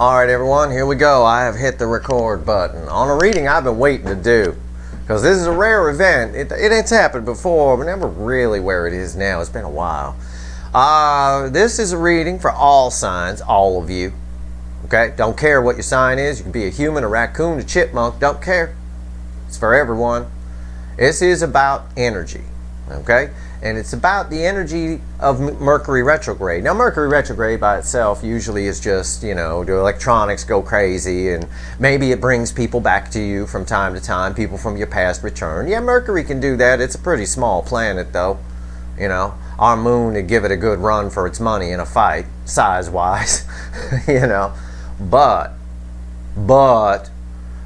Alright everyone, here we go. I have hit the record button on a reading I've been waiting to do. Because this is a rare event. It's happened before, but never really where it is now. It's been a while. This is a reading for all signs, all of you. Okay? Don't care what your sign is. You can be a human, a raccoon, a chipmunk. Don't care. It's for everyone. This is about energy. Okay? And it's about the energy of Mercury retrograde. Now, Mercury retrograde by itself usually is just, you know, the electronics go crazy and maybe it brings people back to you from time to time, people from your past return. Yeah, Mercury can do that. It's a pretty small planet, though. You know, our moon would give it a good run for its money in a fight, size-wise, you know. But,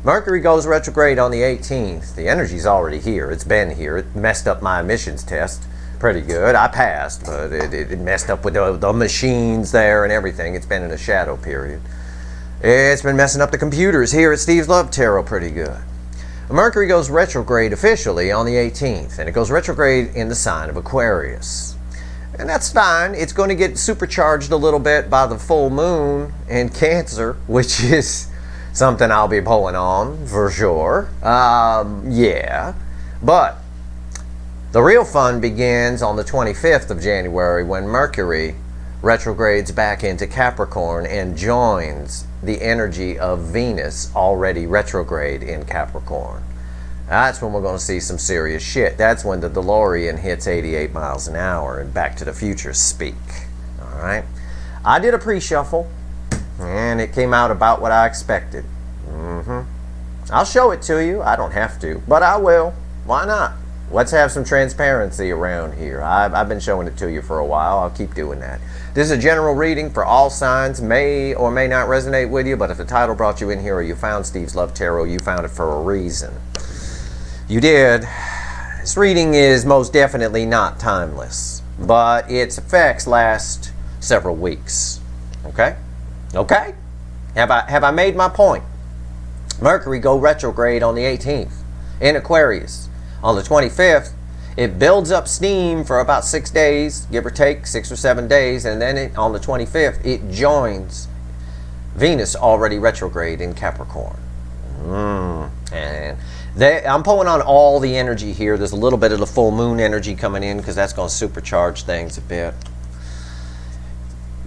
Mercury goes retrograde on the 18th. The energy's already here. It's been here. It messed up my emissions test pretty good. I passed, but it messed up with the machines there and everything. It's been in a shadow period. It's been messing up the computers here at Steve's Love Tarot pretty good. Mercury goes retrograde officially on the 18th, and it goes retrograde in the sign of Aquarius. And that's fine. It's going to get supercharged a little bit by the full moon in Cancer, which is something I'll be pulling on for sure. Yeah. But the real fun begins on the 25th of January when Mercury retrogrades back into Capricorn and joins the energy of Venus already retrograde in Capricorn. That's when we're going to see some serious shit. That's when the DeLorean hits 88 miles an hour and Back to the Future speak. Alright? I did a pre-shuffle and it came out about what I expected. I'll show it to you. I don't have to, but I will. Why not? Let's have some transparency around here. I've been showing it to you for a while. I'll keep doing that. This is a general reading for all signs. May or may not resonate with you, but if the title brought you in here or you found Steve's Love Tarot, you found it for a reason. You did. This reading is most definitely not timeless, but its effects last several weeks. Okay? Okay? Have I made my point? Mercury go retrograde on the 18th in Aquarius. On the 25th, it builds up steam for about 6 days, give or take 6 or 7 days, and then on the 25th, it joins Venus already retrograde in Capricorn. And I'm pulling on all the energy here. There's a little bit of the full moon energy coming in because that's going to supercharge things a bit.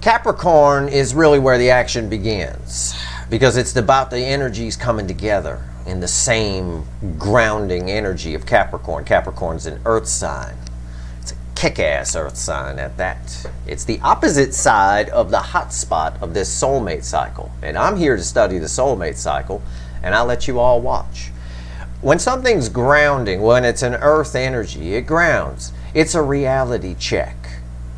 Capricorn is really where the action begins because it's about the energies coming together in the same grounding energy of Capricorn. Capricorn's an earth sign. It's a kick-ass earth sign at that. It's the opposite side of the hot spot of this soulmate cycle. And I'm here to study the soulmate cycle, and I'll let you all watch. When something's grounding, when it's an earth energy, it grounds. It's a reality check.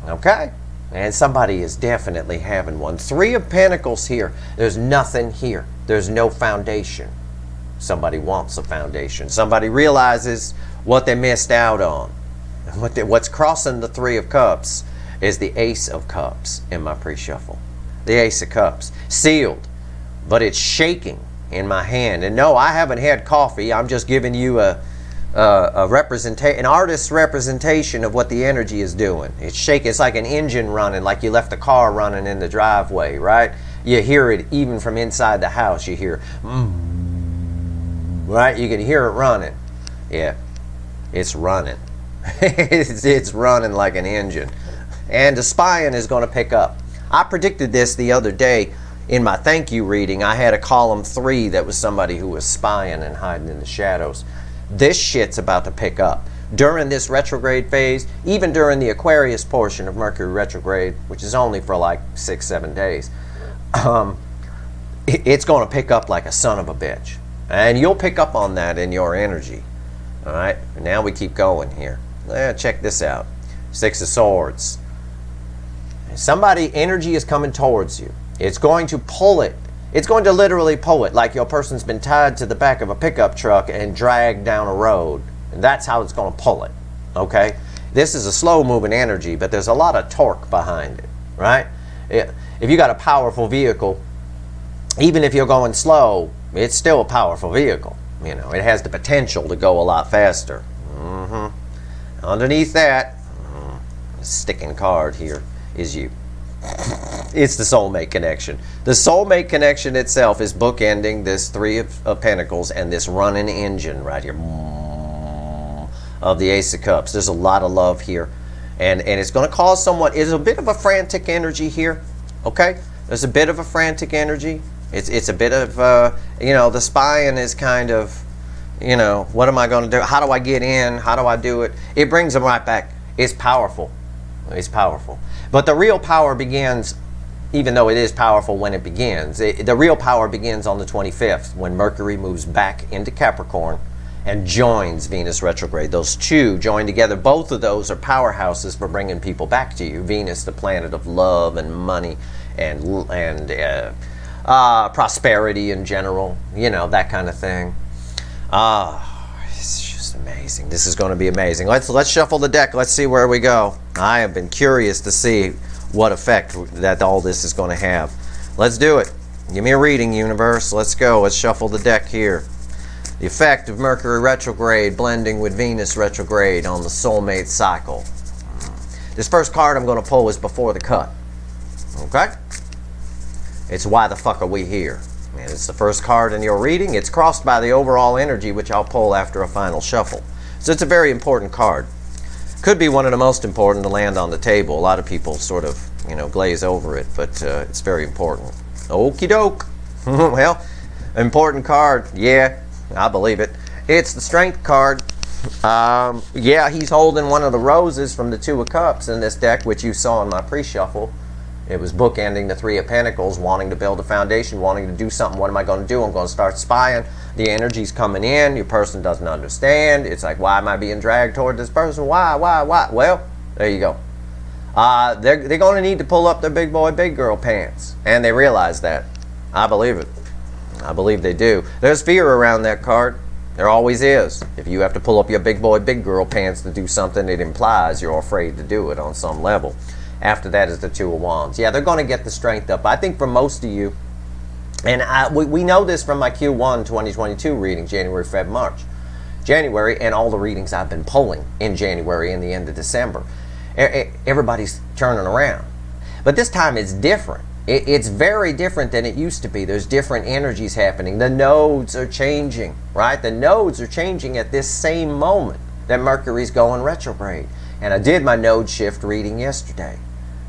Okay? And somebody is definitely having one. 3 of Pentacles here. There's nothing here. There's no foundation. Somebody wants a foundation. Somebody realizes what they missed out on. What's crossing the 3 of Cups is the Ace of Cups in my pre-shuffle. The Ace of Cups. Sealed. But it's shaking in my hand. And no, I haven't had coffee. I'm just giving you an artist's representation of what the energy is doing. It's shaking. It's like an engine running, like you left a car running in the driveway, right? You hear it even from inside the house. You hear, right? You can hear it running. Yeah, it's running. it's running like an engine. And the spying is going to pick up. I predicted this the other day in my thank you reading. I had a column 3 that was somebody who was spying and hiding in the shadows. This shit's about to pick up. During this retrograde phase, even during the Aquarius portion of Mercury retrograde, which is only for like 6-7 days, it's going to pick up like a son of a bitch. And you'll pick up on that in your energy. All right? Now we keep going here. Check this out. 6 of Swords. Somebody, energy is coming towards you. It's going to pull it. It's going to literally pull it like your person's been tied to the back of a pickup truck and dragged down a road. And that's how it's going to pull it. Okay? This is a slow-moving energy, but there's a lot of torque behind it. Right? If you got a powerful vehicle, even if you're going slow, it's still a powerful vehicle. You know, it has the potential to go a lot faster. Underneath that, sticking card here is you. It's the soulmate connection. The soulmate connection itself is bookending this Three of Pentacles and this running engine right here of the Ace of Cups. There's a lot of love here. And it's going to cause somewhat, it's a bit of a frantic energy here. Okay? There's a bit of a frantic energy. It's a bit of, you know, the spying is kind of, you know, what am I going to do? How do I get in? How do I do it? It brings them right back. It's powerful. It's powerful. But the real power begins, even though it is powerful when it begins, the real power begins on the 25th when Mercury moves back into Capricorn and joins Venus retrograde. Those two join together. Both of those are powerhouses for bringing people back to you. Venus, the planet of love and money and prosperity in general, you know, that kind of thing. It's just amazing. This is going to be amazing. Let's shuffle the deck. Let's see where we go. I have been curious to see what effect that all this is going to have. Let's do it. Give me a reading, universe. Let's go. Let's shuffle the deck here. The effect of Mercury retrograde blending with Venus retrograde on the soulmate cycle. This first card I'm going to pull is before the cut. Okay? It's why the fuck are we here? And it's the first card in your reading. It's crossed by the overall energy, which I'll pull after a final shuffle. So it's a very important card. Could be one of the most important to land on the table. A lot of people sort of, you know, glaze over it, but it's very important. Okie doke. Well, important card. Yeah, I believe it. It's the Strength card. Yeah, he's holding one of the roses from the Two of Cups in this deck, which you saw in my pre-shuffle. It was bookending the Three of Pentacles, wanting to build a foundation, wanting to do something. What am I going to do? I'm going to start spying. The energy's coming in. Your person doesn't understand. It's like, why am I being dragged toward this person? Why? Well, there you go. They're going to need to pull up their big boy, big girl pants. And they realize that. I believe it. I believe they do. There's fear around that card. There always is. If you have to pull up your big boy, big girl pants to do something, it implies you're afraid to do it on some level. After that is the Two of Wands. Yeah, they're going to get the strength up. I think for most of you, and we know this from my Q1 2022 reading, January, Feb, March. January, and all the readings I've been pulling in January and the end of December. Everybody's turning around. But this time it's different. It's very different than it used to be. There's different energies happening. The nodes are changing, right? The nodes are changing at this same moment that Mercury's going retrograde. And I did my node shift reading yesterday.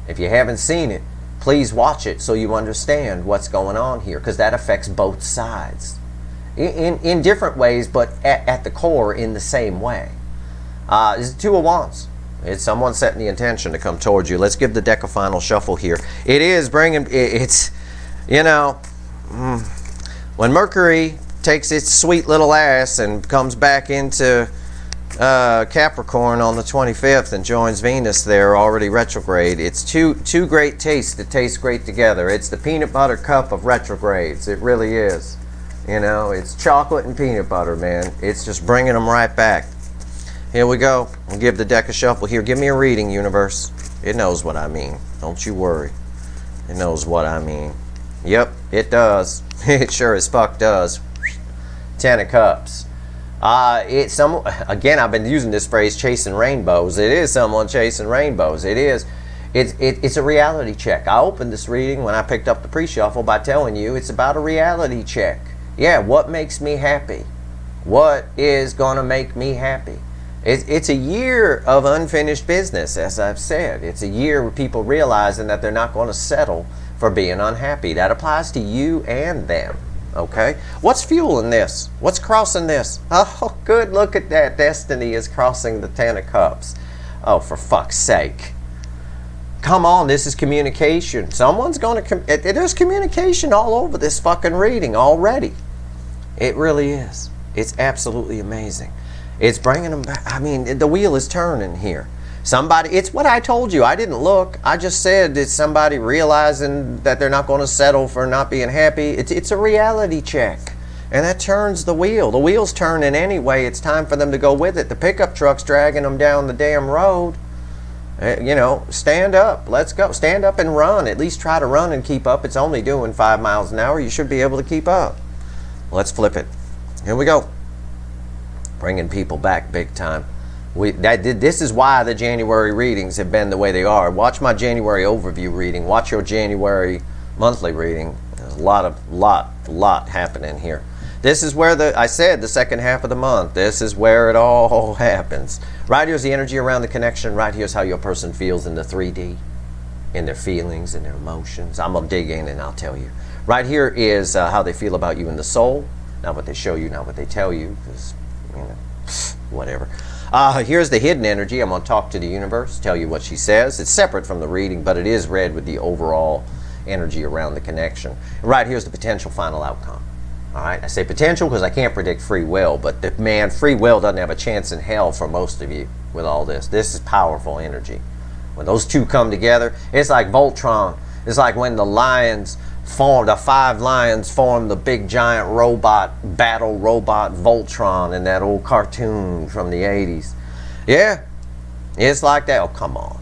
If you haven't seen it, please watch it so you understand what's going on here, because that affects both sides in different ways, but at the core in the same way. It's the Two of Wands. It's someone setting the intention to come towards you. Let's give the deck a final shuffle here. It is bringing, it's, you know, when Mercury takes its sweet little ass and comes back into Capricorn on the 25th and joins Venus there already retrograde, it's two great tastes that taste great together. It's the peanut butter cup of retrogrades. It really is. You know, it's chocolate and peanut butter, man. It's just bringing them right back. Here we go. We'll give the deck a shuffle here. Give me a reading, universe. It knows what I mean. Don't you worry. It knows what I mean. Yep, it does. It sure as fuck does. 10 of Cups. It's some, again, I've been using this phrase, chasing rainbows. It is someone chasing rainbows. It is. It's a reality check. I opened this reading when I picked up the pre-shuffle by telling you it's about a reality check. Yeah, what makes me happy? What is going to make me happy? It's a year of unfinished business, as I've said. It's a year of people realizing that they're not going to settle for being unhappy. That applies to you and them. Okay? What's fueling this? What's crossing this? Oh, good. Look at that. Destiny is crossing the 10 of Cups. Oh, for fuck's sake. Come on, this is communication. Someone's going to... There's communication all over this fucking reading already. It really is. It's absolutely amazing. It's bringing them back. I mean, the wheel is turning here. Somebody, it's what I told you. I didn't look. I just said it's somebody realizing that they're not going to settle for not being happy. It's a reality check. And that turns the wheel. The wheel's turning anyway. It's time for them to go with it. The pickup truck's dragging them down the damn road. You know, stand up. Let's go. Stand up and run. At least try to run and keep up. It's only doing 5 miles an hour. You should be able to keep up. Let's flip it. Here we go. Bringing people back big time. This is why the January readings have been the way they are. Watch my January overview reading. Watch your January monthly reading. There's a lot happening here. This is where I said the second half of the month. This is where it all happens. Right here's the energy around the connection. Right here's how your person feels in the 3D, in their feelings, in their emotions. I'm gonna dig in and I'll tell you. Right here is how they feel about you in the soul. Not what they show you, not what they tell you, because, you know, whatever. Here's the hidden energy. I'm going to talk to the universe, tell you what she says. It's separate from the reading, but it is read with the overall energy around the connection. Right here's the potential final outcome. All right, I say potential because I can't predict free will, but free will doesn't have a chance in hell for most of you with all this. This is powerful energy. When those two come together, it's like Voltron. It's like when the 5 lions formed the big giant battle robot Voltron in that old cartoon from the 80s. Yeah, it's like that. Oh, come on.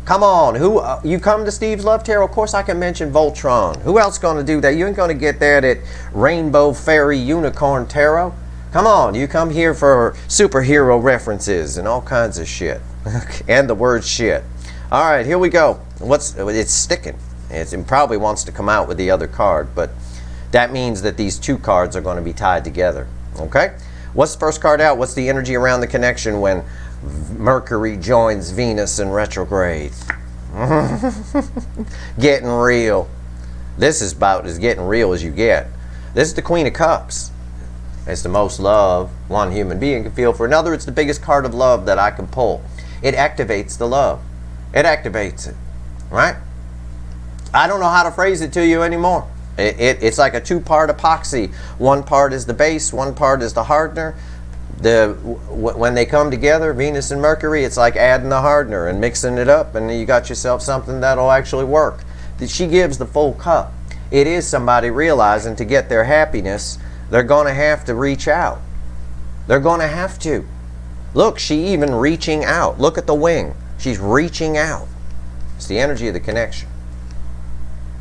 Come on. Who you come to Steve's Love Tarot? Of course I can mention Voltron. Who else going to do that? You ain't going to get that at Rainbow Fairy Unicorn Tarot. Come on. You come here for superhero references and all kinds of shit. And the word shit. All right, here we go. It's sticking. It probably wants to come out with the other card, but that means that these two cards are going to be tied together. Okay? What's the first card out? What's the energy around the connection when Mercury joins Venus in retrograde? Getting real. This is about as getting real as you get. This is the Queen of Cups. It's the most love one human being can feel for another. It's the biggest card of love that I can pull. It activates the love. It activates it. Right? I don't know how to phrase it to you anymore. It's like a two-part epoxy. One part is the base, one part is the hardener. When they come together, Venus and Mercury, it's like adding the hardener and mixing it up, and you got yourself something that'll actually work. She gives the full cup. It is somebody realizing to get their happiness, they're going to have to reach out. They're going to have to. Look, she even reaching out. Look at the wing. She's reaching out. It's the energy of the connection.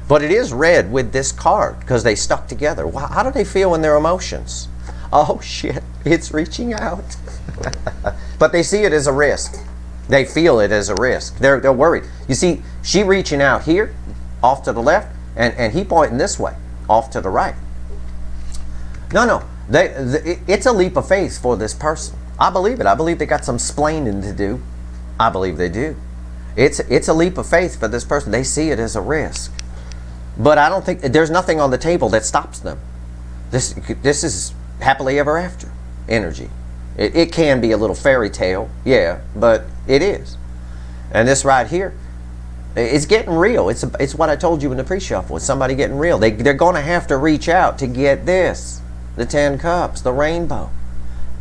But it is read with this card because they stuck together. Wow, how do they feel in their emotions? Oh shit, it's reaching out. But they see it as a risk. They feel it as a risk. They're worried. You see, she reaching out here, off to the left, and he pointing this way, off to the right. No. It's a leap of faith for this person. I believe it. I believe they got some splaining to do. I believe they do. It's a leap of faith for this person. They see it as a risk. But I don't think there's nothing on the table that stops them. This is happily ever after energy. It can be a little fairy tale, yeah, but it is. And this right here, it's getting real. It's what I told you in the pre-shuffle. It's somebody getting real. They're going to have to reach out to get this, the 10 cups, the rainbow.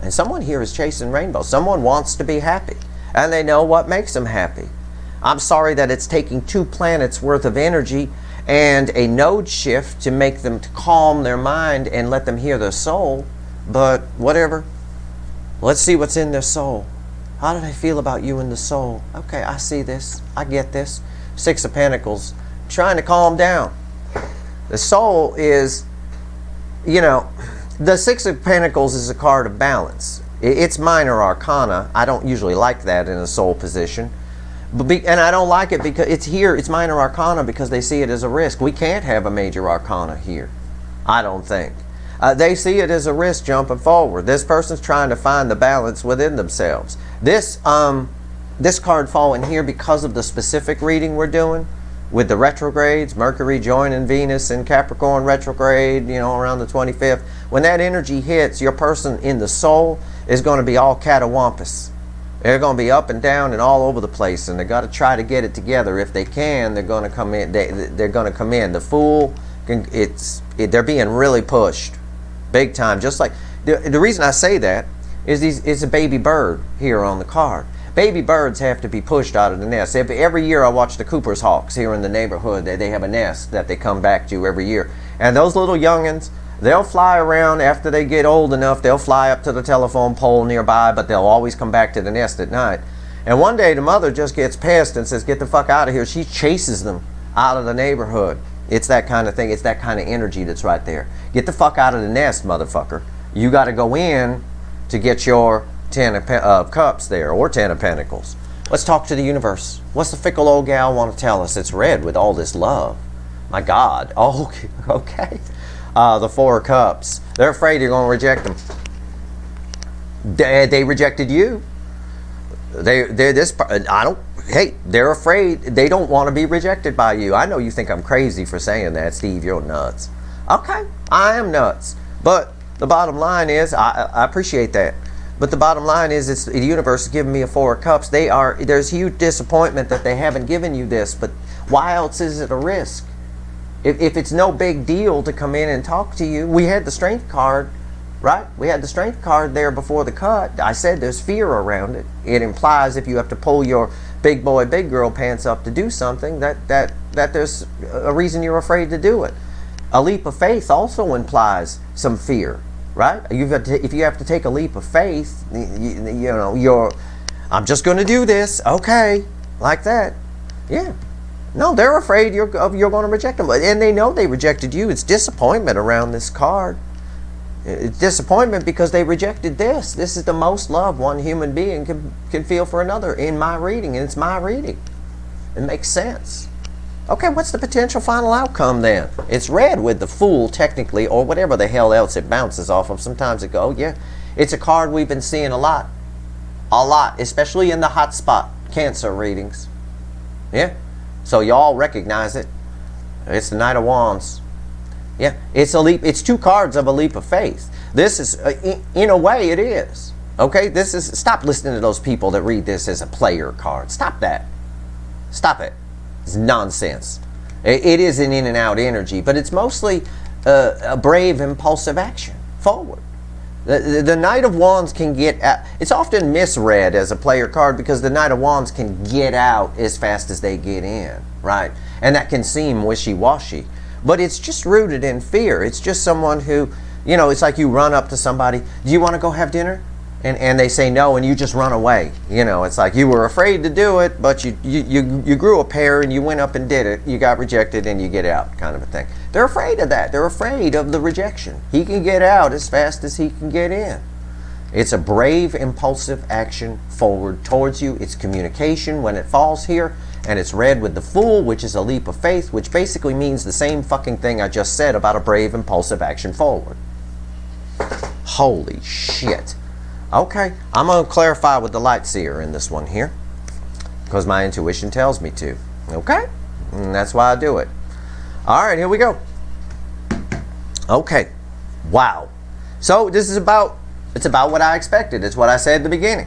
And someone here is chasing rainbow. Someone wants to be happy, and they know what makes them happy. I'm sorry that it's taking 2 planets worth of energy and a node shift to make them to calm their mind and let them hear their soul, but whatever. Let's see what's in their soul. How do they feel about you in the soul? Okay, I see this. I get this. 6 of Pentacles, trying to calm down. The soul is, you know, the 6 of Pentacles is a card of balance. It's minor arcana. I don't usually like that in a soul position. And I don't like it because it's minor arcana because they see it as a risk. We can't have a major arcana here, I don't think. They see it as a risk jumping forward. This person's trying to find the balance within themselves. This card falling here because of the specific reading we're doing with the retrogrades, Mercury joining Venus in Capricorn retrograde, you know, around the 25th. When that energy hits, your person in the soul is going to be all catawampus. They're going to be up and down and all over the place, and they got to try to get it together. If they can, they're going to come in. They're going to come in. The Fool, they're being really pushed, big time. Just like the reason I say that is it's a baby bird here on the card. Baby birds have to be pushed out of the nest. Every year I watch the Cooper's Hawks here in the neighborhood. They have a nest that they come back to every year, and those little youngins, they'll fly around after they get old enough. They'll fly up to the telephone pole nearby, but they'll always come back to the nest at night. And one day the mother just gets pissed and says, "Get the fuck out of here." She chases them out of the neighborhood. It's that kind of thing. It's that kind of energy that's right there. Get the fuck out of the nest, motherfucker. You got to go in to get your Ten of Cups there, or Ten of Pentacles. Let's talk to the universe. What's the fickle old gal want to tell us? It's red with all this love. My God. Oh, okay. The Four of Cups. They're afraid you're going to reject them. They rejected you. They're afraid. They don't want to be rejected by you. I know you think I'm crazy for saying that, Steve. You're nuts. Okay, I am nuts. But the bottom line is, I appreciate that. But the bottom line is, it's the universe is giving me a Four of Cups. There's huge disappointment that they haven't given you this. But why else is it a risk? If it's no big deal to come in and talk to you, we had the Strength card, right? We had the Strength card there before the cut. I said there's fear around it. It implies if you have to pull your big boy, big girl pants up to do something, that there's a reason you're afraid to do it. A leap of faith also implies some fear, right? If you have to take a leap of faith, I'm just going to do this, okay, like that. Yeah. No, they're afraid you're going to reject them. And they know they rejected you. It's disappointment around this card. It's disappointment because they rejected this. This is the most love one human being can feel for another in my reading, and it's my reading. It makes sense. Okay, what's the potential final outcome then? It's red with the Fool, technically, or whatever the hell else it bounces off of. Sometimes it goes, yeah. It's a card we've been seeing a lot. A lot, especially in the hot spot Cancer readings. Yeah. So y'all recognize it. It's the Knight of Wands. Yeah, it's a leap. It's two cards of a leap of faith. This is, in a way, it is. Okay, stop listening to those people that read this as a player card. Stop that. Stop it. It's nonsense. It is an in and out energy, but it's mostly a brave, impulsive action forward. The Knight of Wands can get out. It's often misread as a player card because the Knight of Wands can get out as fast as they get in, right? And that can seem wishy-washy. But it's just rooted in fear. It's just someone who, it's like you run up to somebody, do you want to go have dinner? And they say no, and you just run away. It's like you were afraid to do it, but you grew a pair and you went up and did it. You got rejected and you get out, kind of a thing. They're afraid of that. They're afraid of the rejection. He can get out as fast as he can get in. It's a brave, impulsive action forward towards you. It's communication when it falls here. And it's red with the Fool, which is a leap of faith, which basically means the same fucking thing I just said about a brave, impulsive action forward. Holy shit. Okay, I'm going to clarify with the Light Seer in this one here, because my intuition tells me to. Okay? And that's why I do it. All right, here we go. Okay. Wow. So this is it's about what I expected. It's what I said at the beginning.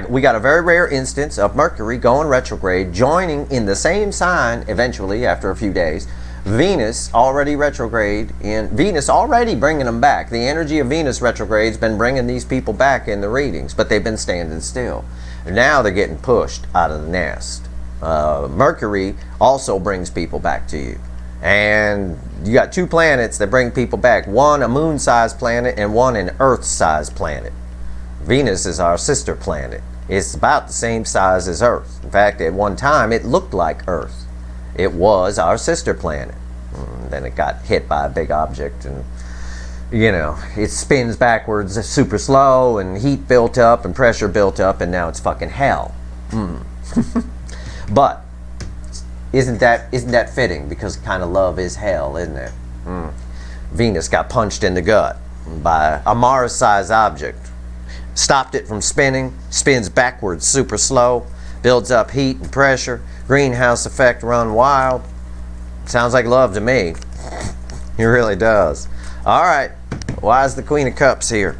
We got a very rare instance of Mercury going retrograde, joining in the same sign eventually after a few days. Venus already retrograde, Venus already bringing them back. The energy of Venus retrograde's been bringing these people back in the readings, but they've been standing still. Now they're getting pushed out of the nest. Mercury also brings people back to you. And you got two planets that bring people back. One a moon-sized planet and one an Earth-sized planet. Venus is our sister planet. It's about the same size as Earth. In fact, at one time, it looked like Earth. It was our sister planet. Then it got hit by a big object, and, it spins backwards super slow, and heat built up, and pressure built up, and now it's fucking hell. But isn't that fitting? Because kind of love is hell, isn't it? Venus got punched in the gut by a Mars-sized object. Stopped it from spinning, spins backwards super slow, builds up heat and pressure, greenhouse effect run wild. Sounds like love to me. It really does. All right, why is the Queen of Cups here?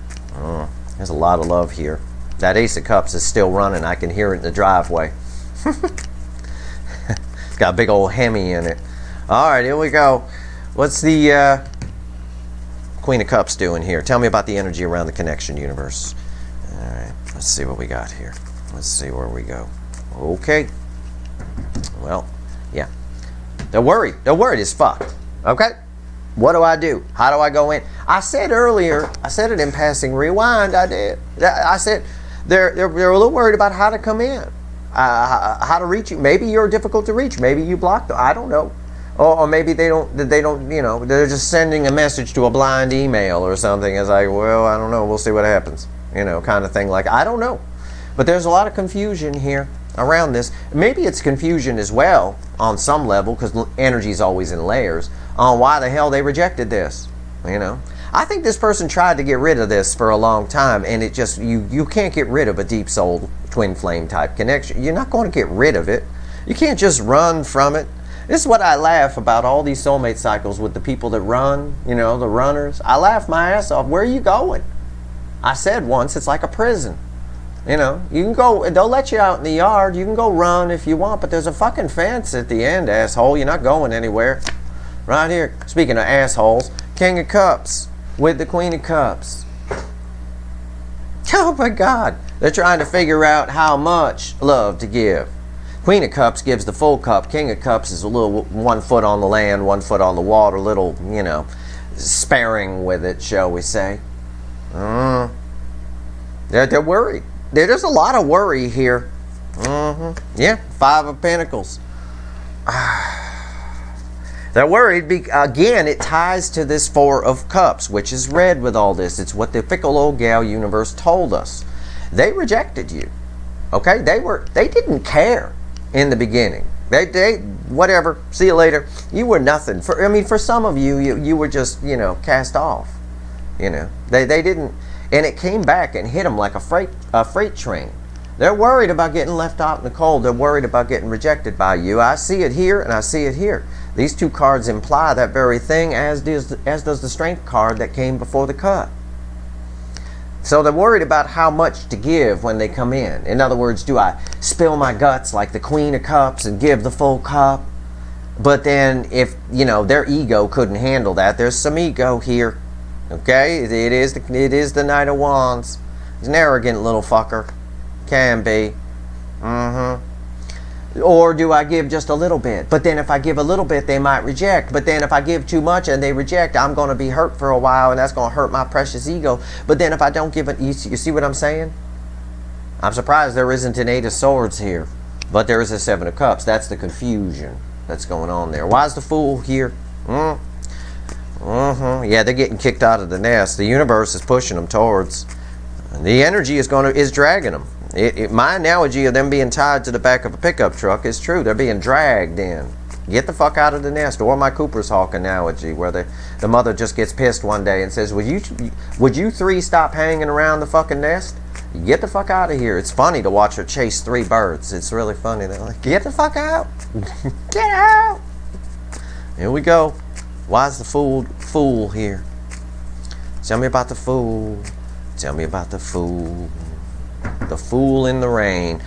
There's a lot of love here. That Ace of Cups is still running. I can hear it in the driveway. It's got a big old Hemi in it. All right, here we go. What's the Queen of Cups doing here? Tell me about the energy around the connection universe. All right, let's see what we got here. Let's see where we go. Okay. Well, yeah. They're worried. They're worried as fuck. Okay? What do I do? How do I go in? I said earlier, I said it in passing, rewind, I did. I said they're a little worried about how to come in. How to reach you. Maybe you're difficult to reach. Maybe you block them. I don't know. Or maybe they don't, they're just sending a message to a blind email or something. It's like, well, I don't know. We'll see what happens. you know, kind of thing. Like, I don't know. But there's a lot of confusion here around this. Maybe it's confusion as well on some level, because energy is always in layers, on why the hell they rejected this, you know. I think this person tried to get rid of this for a long time, and it just, you can't get rid of a deep soul twin flame type connection. You're not going to get rid of it. You can't just run from it. This is what I laugh about all these soulmate cycles with the people that run, you know, the runners. I laugh my ass off. Where are you going? I said once, it's like a prison. You know, you can go, they'll let you out in the yard. You can go run if you want, but there's a fucking fence at the end, asshole. You're not going anywhere. Right here. Speaking of assholes, King of Cups with the Queen of Cups. Oh my God. They're trying to figure out how much love to give. Queen of Cups gives the full cup. King of Cups is a little 1 foot on the land, 1 foot on the water, little, you know, sparing with it, shall we say. They're worried. There's a lot of worry here. Yeah, 5 of Pentacles. They're worried. Again, it ties to this 4 of Cups, which is red with all this. It's what the fickle old gal universe told us. They rejected you. Okay? They didn't care in the beginning. They whatever, see you later. You were nothing. For some of you, you were just, you know, cast off. You know. They didn't, and it came back and hit them like a freight train. They're worried about getting left out in the cold. They're worried about getting rejected by you. I see it here and I see it here. These 2 cards imply that very thing, as does the Strength card that came before the cut. So they're worried about how much to give when they come in. In other words, do I spill my guts like the Queen of Cups and give the full cup? But then if, you know, their ego couldn't handle that, there's some ego here. Okay? It is the Knight of Wands. He's an arrogant little fucker. Can be. Or do I give just a little bit? But then if I give a little bit, they might reject. But then if I give too much and they reject, I'm going to be hurt for a while, and that's going to hurt my precious ego. But then if I don't give it, you see what I'm saying? I'm surprised there isn't an 8 of Swords here. But there is a 7 of Cups. That's the confusion that's going on there. Why is the Fool here? Yeah, they're getting kicked out of the nest. The universe is pushing them towards. The energy is dragging them. My analogy of them being tied to the back of a pickup truck is true. They're being dragged in. Get the fuck out of the nest. Or my Cooper's Hawk analogy, where the mother just gets pissed one day and says, would you 3 stop hanging around the fucking nest? Get the fuck out of here. It's funny to watch her chase 3 birds. It's really funny. They're like, get the fuck out. Get out. Here we go. Why is the fool here? Tell me about the Fool. Tell me about the Fool. The Fool in the rain.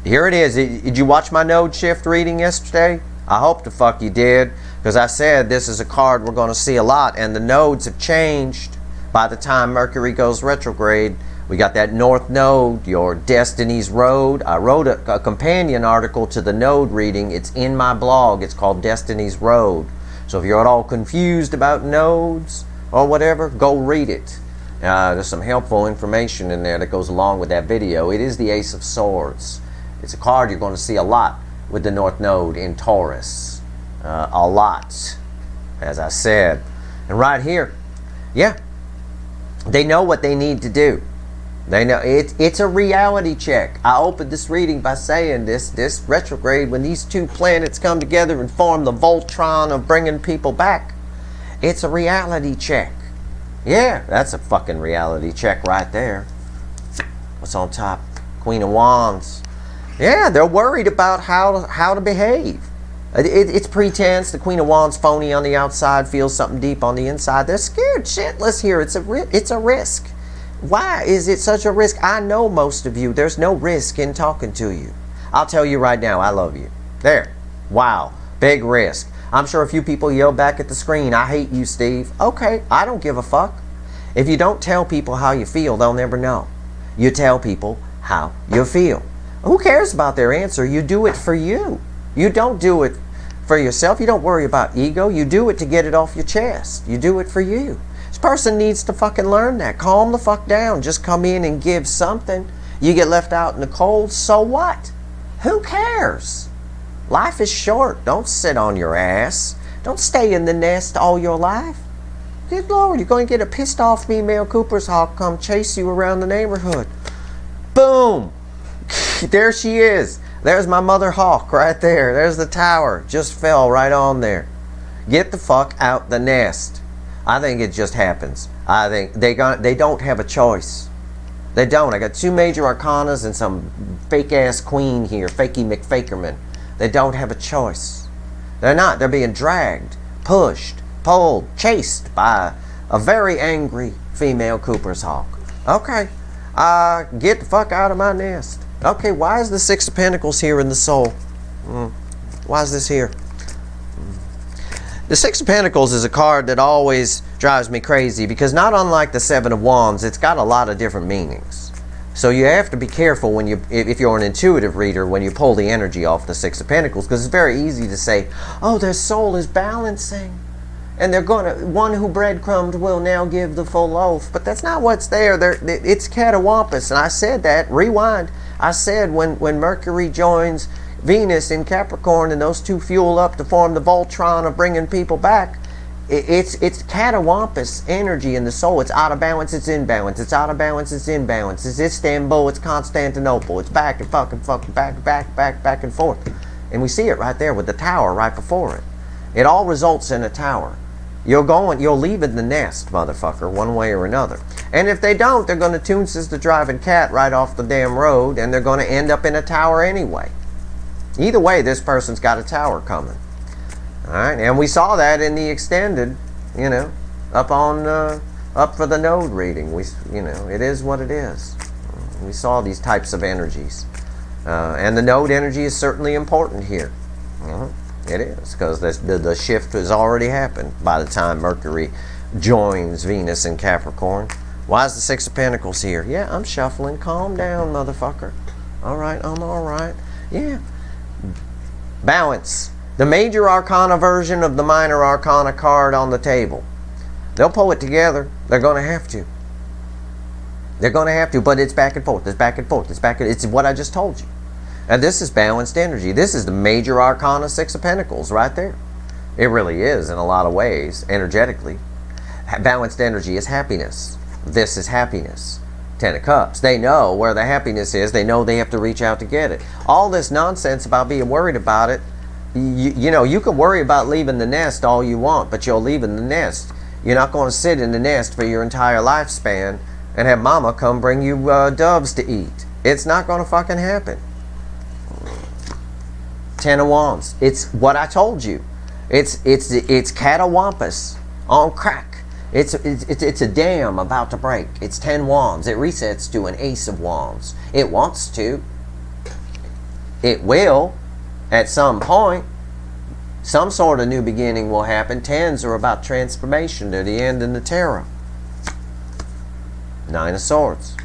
Here it is. Did you watch my node shift reading yesterday? I hope the fuck you did, because I said this is a card we're going to see a lot, and the nodes have changed by the time Mercury goes retrograde. We got that North Node, your Destiny's Road. I wrote a companion article to the node reading. It's in my blog. It's called Destiny's Road. So if you're at all confused about nodes or whatever, go read it. There's some helpful information in there that goes along with that video. It is the Ace of Swords. It's a card you're going to see a lot with the North Node in Taurus. A lot, as I said. And right here, yeah, they know what they need to do. They know it's a reality check. I opened this reading by saying this retrograde, when these 2 planets come together and form the Voltron of bringing people back, it's a reality check. Yeah, that's a fucking reality check right there. What's on top? Queen of Wands. Yeah, they're worried about how to behave. It's pretense. The Queen of Wands phony on the outside, feels something deep on the inside. They're scared shitless here. It's a risk. Why is it such a risk? I know most of you. There's no risk in talking to you. I'll tell you right now, I love you. There. Wow. Big risk. I'm sure a few people yell back at the screen, I hate you, Steve. Okay, I don't give a fuck. If you don't tell people how you feel, they'll never know. You tell people how you feel. Who cares about their answer? You do it for you. You don't do it for yourself. You don't worry about ego. You do it to get it off your chest. You do it for you. This person needs to fucking learn that. Calm the fuck down. Just come in and give something. You get left out in the cold, so what? Who cares? Life is short. Don't sit on your ass. Don't stay in the nest all your life. Good Lord, you're going to get a pissed off female Cooper's hawk come chase you around the neighborhood. Boom! There she is. There's my mother hawk right there. There's the tower. Just fell right on there. Get the fuck out the nest. I think it just happens. I think they don't have a choice. They don't. I got 2 major arcanas and some fake-ass queen here, Fakey McFakerman. They don't have a choice. They're not. They're being dragged, pushed, pulled, chased by a very angry female Cooper's hawk. Okay, get the fuck out of my nest. Okay, why is the 6 of Pentacles here in the soul? Why is this here? The 6 of Pentacles is a card that always drives me crazy because not unlike the 7 of Wands, it's got a lot of different meanings. So you have to be careful when if you're an intuitive reader, when you pull the energy off the 6 of Pentacles, because it's very easy to say, oh, their soul is balancing. And they're one who breadcrumbed will now give the full loaf. But that's not what's there. It's catawampus. And I said that, rewind. I said when Mercury joins Venus in Capricorn and those two fuel up to form the Voltron of bringing people back, it's catawampus energy in the soul. It's out of balance, it's in balance. It's out of balance, it's in balance. It's Istanbul, it's Constantinople. It's back and fucking back and forth. And we see it right there with the tower right before it. It all results in a tower. You're leaving the nest, motherfucker, one way or another. And if they don't, they're going to tune Sister Driving Cat right off the damn road, and they're going to end up in a tower anyway. Either way, this person's got a tower coming. All right, and we saw that in the extended, up for the node reading. It is what it is. We saw these types of energies, and the node energy is certainly important here. It is, because the shift has already happened by the time Mercury joins Venus in Capricorn. Why is the 6 of Pentacles here? Yeah, I'm shuffling. Calm down, motherfucker. All right, I'm all right. Yeah. Balance. The major arcana version of the minor arcana card on the table. They'll pull it together. They're going to have to. They're going to have to, but it's back and forth. It's back and forth. It's what I just told you. And this is balanced energy. This is the major arcana 6 of Pentacles right there. It really is in a lot of ways, energetically. Balanced energy is happiness. This is happiness. 10 of Cups. They know where the happiness is. They know they have to reach out to get it. All this nonsense about being worried about it, you can worry about leaving the nest all you want, but you're leaving the nest. You're not going to sit in the nest for your entire lifespan and have mama come bring you doves to eat. It's not going to fucking happen. 10 of Wands. It's what I told you. It's catawampus on crack. It's a dam about to break. It's 10 Wands. It resets to an Ace of Wands. It wants to. It will at some point. Some sort of new beginning will happen. 10s are about transformation. They're the end in the tarot. 9 of Swords.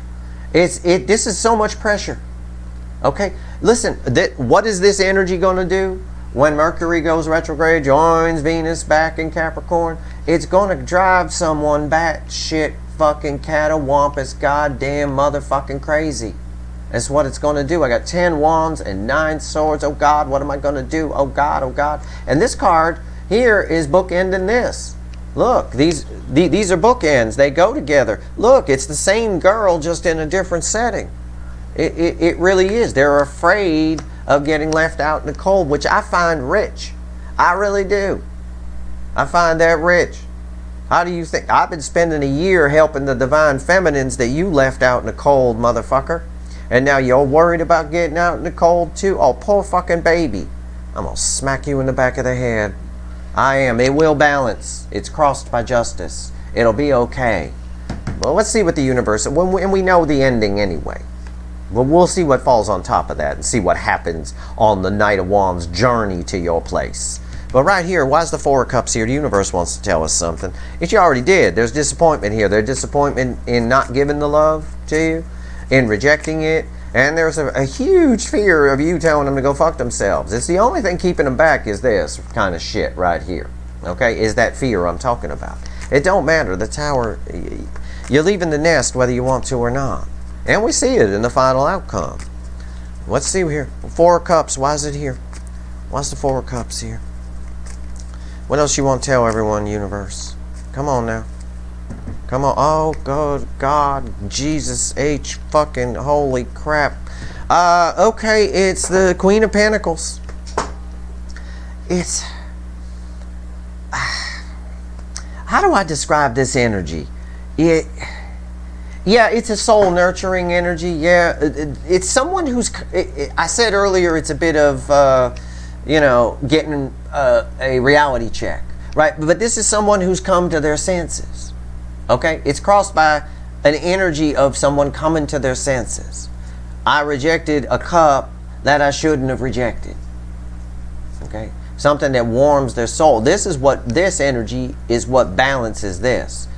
This is so much pressure. Okay, listen, what is this energy going to do when Mercury goes retrograde, joins Venus back in Capricorn? It's going to drive someone batshit fucking catawampus goddamn motherfucking crazy. That's what it's going to do. I got 10 Wands and 9 Swords. Oh God, what am I going to do? Oh God, oh God. And this card here is bookending this. Look, these are bookends. They go together. Look, it's the same girl just in a different setting. It really is. They're afraid of getting left out in the cold, which I find rich. I really do. I find that rich. How do you think? I've been spending a year helping the divine feminines that you left out in the cold, motherfucker. And now you're worried about getting out in the cold too? Oh, poor fucking baby. I'm going to smack you in the back of the head. I am. It will balance. It's crossed by justice. It'll be okay. Well, let's see what the universe... And we know the ending anyway. But we'll see what falls on top of that and see what happens on the Knight of Wands journey to your place. But right here, why is the 4 of Cups here? The universe wants to tell us something. It already did. There's disappointment here. There's disappointment in not giving the love to you, in rejecting it. And there's a huge fear of you telling them to go fuck themselves. It's the only thing keeping them back is this kind of shit right here. Okay? Is that fear I'm talking about. It don't matter. The tower, you're leaving the nest whether you want to or not. And we see it in the final outcome. Let's see here. 4 of Cups. Why is it here? Why's the 4 of Cups here? What else you want to tell everyone, universe? Come on now. Come on. Oh, God, Jesus H fucking holy crap. Okay, it's the Queen of Pentacles. It's... How do I describe this energy? Yeah, it's a soul nurturing energy. Yeah, it's someone who's... I said earlier it's a bit of, getting a reality check. Right? But this is someone who's come to their senses. Okay? It's crossed by an energy of someone coming to their senses. I rejected a cup that I shouldn't have rejected. Okay? Something that warms their soul. This energy is what balances this.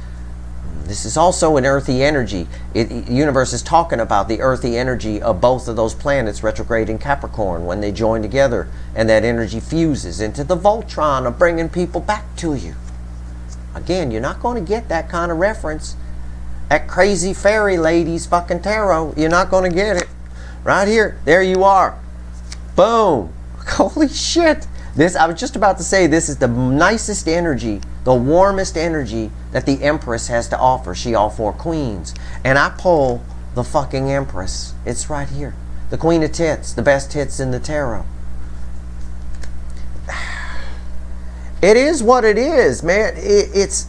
This is also an earthy energy. The universe is talking about the earthy energy of both of those planets, retrograde in Capricorn, when they join together and that energy fuses into the Voltron of bringing people back to you. Again, you're not going to get that kind of reference at Crazy Fairy Ladies fucking tarot. You're not going to get it. Right here. There you are. Boom. Holy shit. I was just about to say, this is the nicest energy, the warmest energy that the Empress has to offer. She all 4 queens. And I pull the fucking Empress. It's right here. The Queen of Tits, the best tits in the tarot. It is what it is, man. It's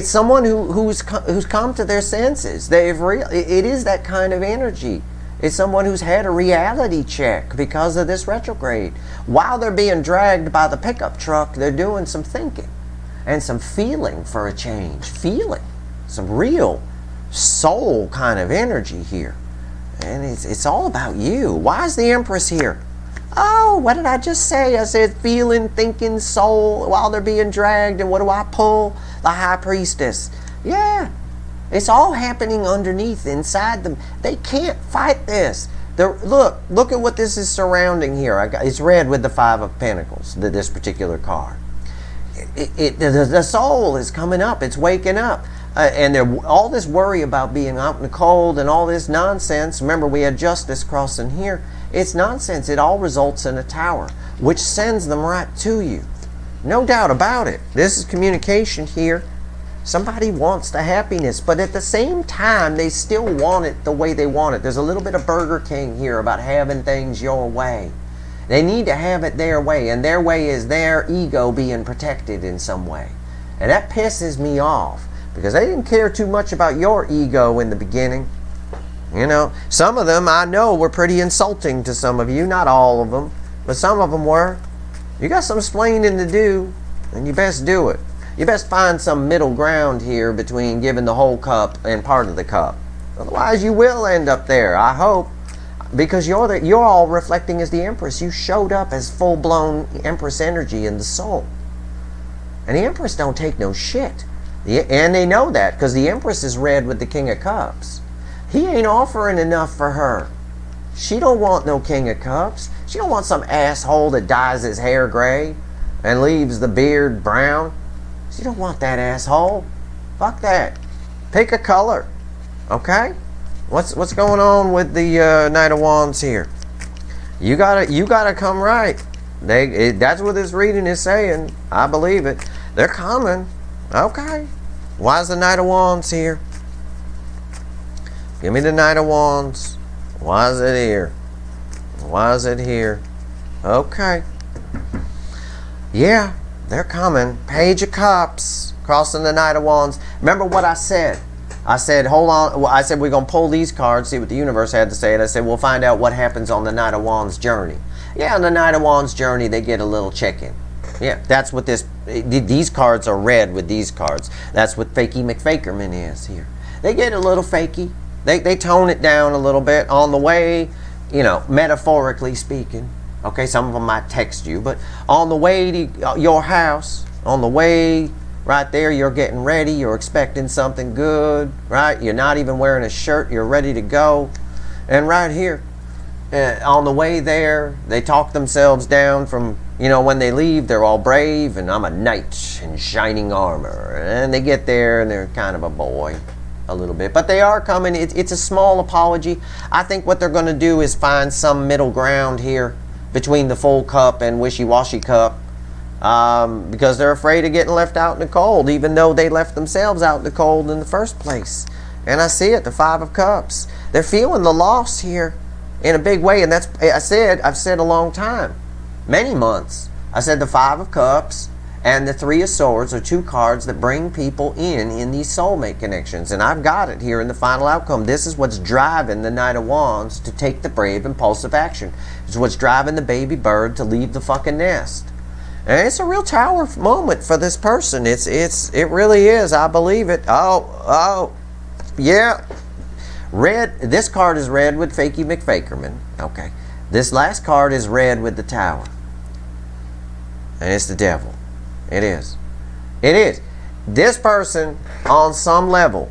someone who's come to their senses. It is that kind of energy. It's someone who's had a reality check because of this retrograde. While they're being dragged by the pickup truck, they're doing some thinking and some feeling for a change. Feeling. Some real soul kind of energy here. And it's all about you. Why is the Empress here? Oh, what did I just say? I said feeling, thinking, soul while they're being dragged. And what do I pull? The High Priestess. Yeah. It's all happening underneath, inside them. They can't fight this. Look at what this is surrounding here. It's red with the 5 of Pentacles, this particular card. The soul is coming up. It's waking up. And all this worry about being out in the cold and all this nonsense. Remember, we had justice crossing here. It's nonsense. It all results in a tower, which sends them right to you. No doubt about it. This is communication here. Somebody wants the happiness, but at the same time, they still want it the way they want it. There's a little bit of Burger King here about having things your way. They need to have it their way, and their way is their ego being protected in some way. And that pisses me off, because they didn't care too much about your ego in the beginning. You know, some of them I know were pretty insulting to some of you, not all of them, but some of them were. You got some explaining to do, and you best do it. You best find some middle ground here between giving the whole cup and part of the cup. Otherwise, you will end up there, I hope. Because you're all reflecting as the Empress. You showed up as full-blown Empress energy in the soul. And the Empress don't take no shit. And they know that, because the Empress is red with the King of Cups. He ain't offering enough for her. She don't want no King of Cups. She don't want some asshole that dyes his hair gray and leaves the beard brown. You don't want that asshole. Fuck that. Pick a color. Okay? What's going on with the Knight of Wands here? You gotta come right. That's what this reading is saying. I believe it. They're coming. Okay. Why is the Knight of Wands here? Give me the Knight of Wands. Why is it here? Why is it here? Okay. Yeah. They're coming. Page of Cups. Crossing the Knight of Wands. Remember what I said? I said, hold on. I said, we're going to pull these cards, see what the universe had to say. And I said, we'll find out what happens on the Knight of Wands journey. Yeah, on the Knight of Wands journey, they get a little check-in. Yeah, that's what these cards are red with these cards. That's what Fakey McFakerman is here. They get a little fakey. They tone it down a little bit on the way, metaphorically speaking. Okay, some of them might text you, but on the way to your house, on the way right there, you're getting ready, you're expecting something good, right? You're not even wearing a shirt, you're ready to go. And right here, on the way there, they talk themselves down from, when they leave, they're all brave, and I'm a knight in shining armor. And they get there, and they're kind of a boy. A little bit, but they are coming. It's a small apology. I think what they're going to do is find some middle ground here between the full cup and wishy-washy cup, because they're afraid of getting left out in the cold, even though they left themselves out in the cold in the first place. And I see it, the Five of Cups. They're feeling the loss here in a big way, and that's, I've said a long time, many months. I said the Five of Cups and the Three of Swords are two cards that bring people in these soulmate connections, and I've got it here in the final outcome. This is what's driving the Knight of Wands to take the brave, impulsive action. It's what's driving the baby bird to leave the fucking nest. And it's a real tower moment for this person. It really is. I believe it. Oh, yeah. Red. This card is red with Fakey McFakerman. Okay. This last card is red with the Tower. And it's the Devil. It is. It is. This person, on some level,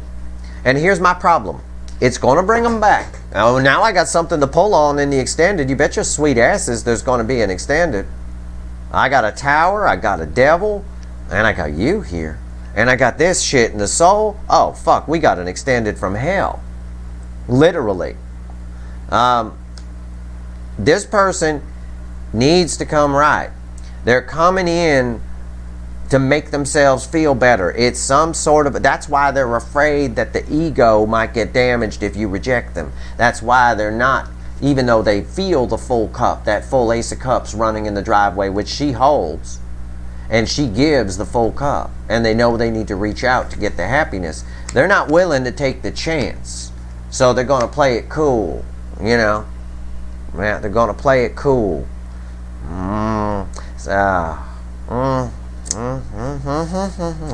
and here's my problem. It's going to bring them back. Now I got something to pull on in the extended. You bet your sweet asses there's going to be an extended. I got a Tower, I got a Devil, and I got you here. And I got this shit in the soul. Oh, fuck, we got an extended from hell. Literally. This person needs to come right. They're coming in to make themselves feel better. It's some sort of, that's why they're afraid that the ego might get damaged if you reject them. That's why they're not, even though they feel the full cup, that full Ace of Cups running in the driveway, which she holds, and she gives the full cup, and they know they need to reach out to get the happiness. They're not willing to take the chance, so they're going to play it cool, you know. Yeah, they're going to play it cool.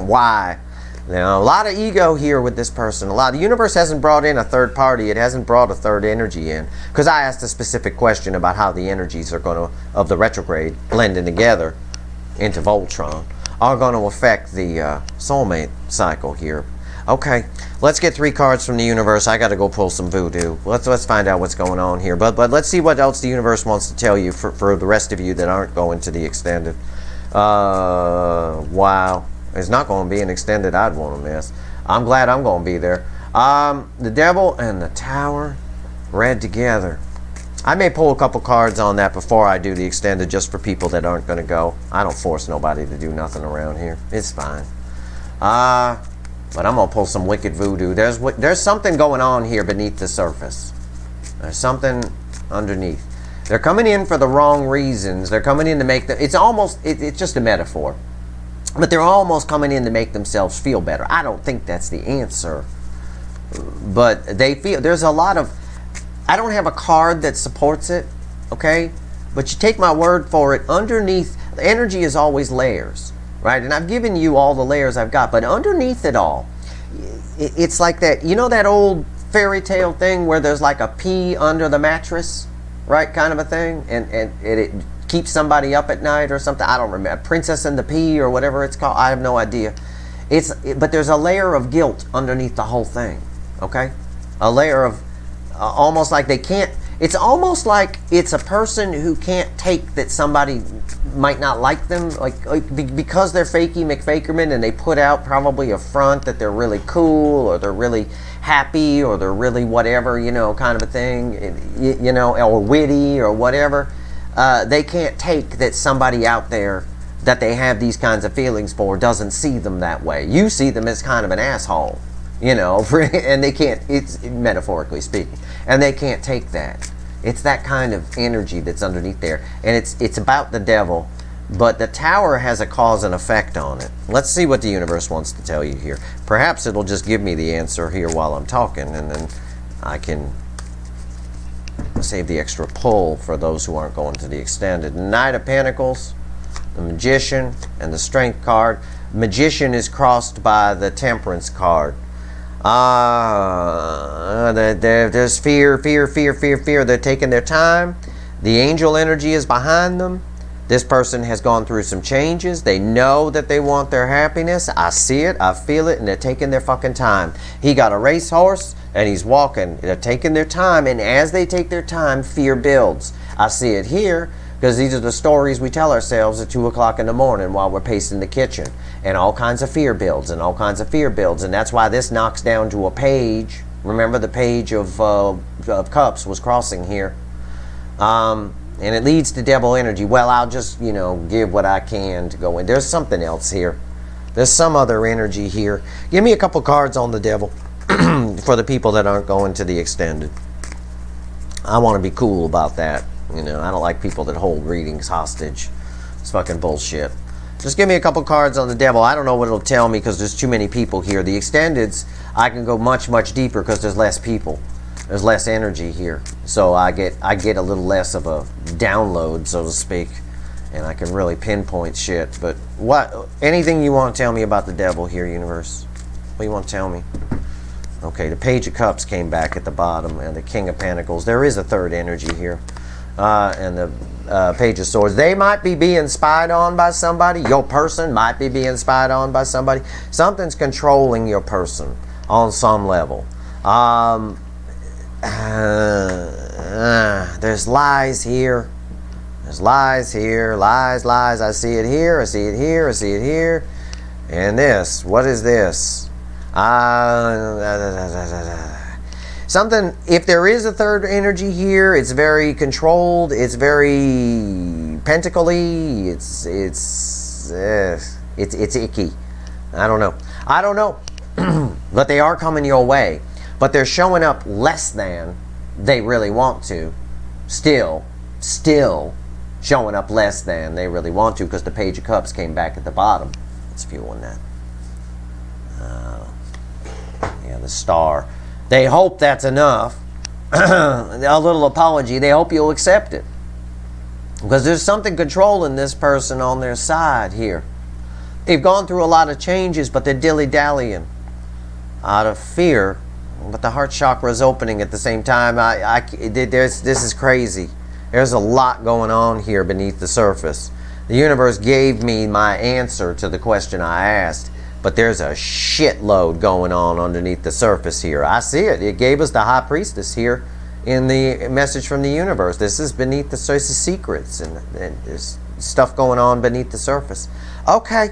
Why? Now, a lot of ego here with this person. The universe hasn't brought in a third party. It hasn't brought a third energy in. Because I asked a specific question about how the energies are going to, of the retrograde, blending together into Voltron, are going to affect the soulmate cycle here. Okay, let's get 3 cards from the universe. I got to go pull some voodoo. Let's find out what's going on here. But let's see what else the universe wants to tell you for the rest of you that aren't going to the extended. Wow. It's not going to be an extended I'd want to miss. I'm glad I'm going to be there. The Devil and the Tower read together. I may pull a couple cards on that before I do the extended, just for people that aren't going to go. I don't force nobody to do nothing around here. It's fine. But I'm going to pull some wicked voodoo. There's something going on here beneath the surface. There's something underneath. They're coming in for the wrong reasons. They're coming in to make them, it's just a metaphor. But they're almost coming in to make themselves feel better. I don't think that's the answer. But they feel, there's a lot of, I don't have a card that supports it, okay? But you take my word for it, underneath, the energy is always layers, right? And I've given you all the layers I've got, but underneath it all, it's like that, you know that old fairy tale thing where there's like a pea under the mattress, right, kind of a thing? And it keeps somebody up at night or something. I don't remember. Princess and the Pea or whatever it's called. I have no idea. But there's a layer of guilt underneath the whole thing, okay? A layer of almost like they can't, it's almost like it's a person who can't take that somebody might not like them, like because they're Fakey McFakerman and they put out probably a front that they're really cool or they're really happy or they're really whatever, you know, kind of a thing, you know, or witty or whatever. They can't take that somebody out there that they have these kinds of feelings for doesn't see them that way. You see them as kind of an asshole, you know, and they can't, it's metaphorically speaking, and they can't take that. It's that kind of energy that's underneath there, and it's about the Devil, but the Tower has a cause and effect on it. Let's see what the universe wants to tell you here. Perhaps it'll just give me the answer here while I'm talking, and then I can save the extra pull for those who aren't going to the extended. Knight of Pentacles, the Magician, and the Strength card. Magician is crossed by the Temperance card. There's fear. They're taking their time. The angel energy is behind them. This person has gone through some changes. They know that they want their happiness. I see it, I feel it, and they're taking their fucking time. He got a racehorse and he's walking. They're taking their time, and as they take their time, fear builds. I see it here because these are the stories we tell ourselves at 2 o'clock in the morning while we're pacing the kitchen. And all kinds of fear builds and all kinds of fear builds. And that's why this knocks down to a page. Remember the page of Cups was crossing here. And it leads to devil energy. Well, I'll just, you know, give what I can to go in. There's something else here. There's some other energy here. Give me a couple cards on the devil for the people that aren't going to the extended. I want to be cool about that. You know, I don't like people that hold readings hostage. It's fucking bullshit. Just give me a couple cards on the devil. I don't know what it'll tell me because there's too many people here. The extendeds, I can go much, much deeper because there's less people. There's less energy here. So I get a little less of a download, so to speak. And I can really pinpoint shit. But what? Anything you want to tell me about the devil here, universe? What do you want to tell me? Okay, the Page of Cups came back at the bottom, and the King of Pentacles. There is a third energy here. And the Page of Swords. They might be being spied on by somebody. Your person might be being spied on by somebody. Something's controlling your person on some level. There's lies here. There's lies here. Lies. I see it here. I see it here. I see it here. And this. What is this? Something, if there is a third energy here, it's very controlled, it's very pentacly, it's icky. I don't know. But they are coming your way. But they're showing up less than they really want to. Still showing up less than they really want to because the Page of Cups came back at the bottom. Let's view on that. Yeah, the Star. They hope that's enough. A little apology. They hope you'll accept it. Because there's something controlling this person on their side here. They've gone through a lot of changes, but they're dilly-dallying out of fear. But the heart chakra is opening at the same time. This is crazy. There's a lot going on here beneath the surface. The universe gave me my answer to the question I asked. But there's a shitload going on underneath the surface here. I see it. It gave us the High Priestess here in the message from the universe. This is beneath the surface secrets. And there's stuff going on beneath the surface. Okay.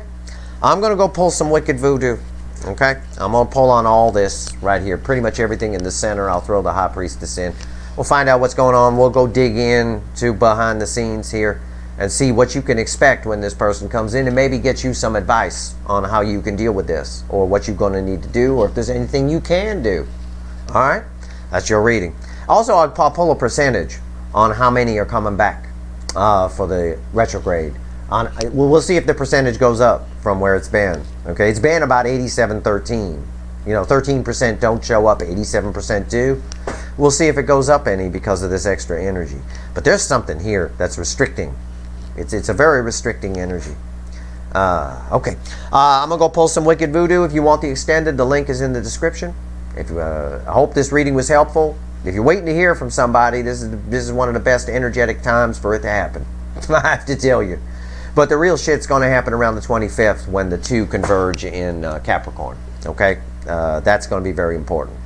I'm going to go pull some wicked voodoo. Okay. I'm going to pull on all this right here. Pretty much everything in the center. I'll throw the High Priestess in. We'll find out what's going on. We'll go dig in to behind the scenes here. And see what you can expect when this person comes in and maybe get you some advice on how you can deal with this or what you're going to need to do or if there's anything you can do. All right? That's your reading. Also, I'll pull a percentage on how many are coming back for the retrograde. We'll see if the percentage goes up from where it's been. Okay? It's been about 87-13. You know, 13% don't show up, 87% do. We'll see if it goes up any because of this extra energy. But there's something here that's restricting. It's a very restricting energy. Okay. I'm going to go pull some wicked voodoo. If you want the extended, the link is in the description. I hope this reading was helpful. If you're waiting to hear from somebody, this is one of the best energetic times for it to happen. I have to tell you. But the real shit's going to happen around the 25th when the two converge in Capricorn. Okay? That's going to be very important.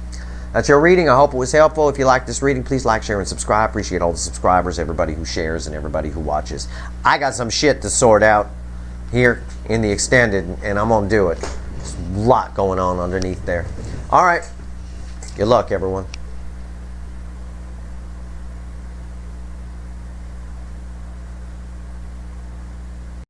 That's your reading. I hope it was helpful. If you like this reading, please like, share, and subscribe. Appreciate all the subscribers, everybody who shares, and everybody who watches. I got some shit to sort out here in the extended, and I'm going to do it. There's a lot going on underneath there. All right. Good luck, everyone.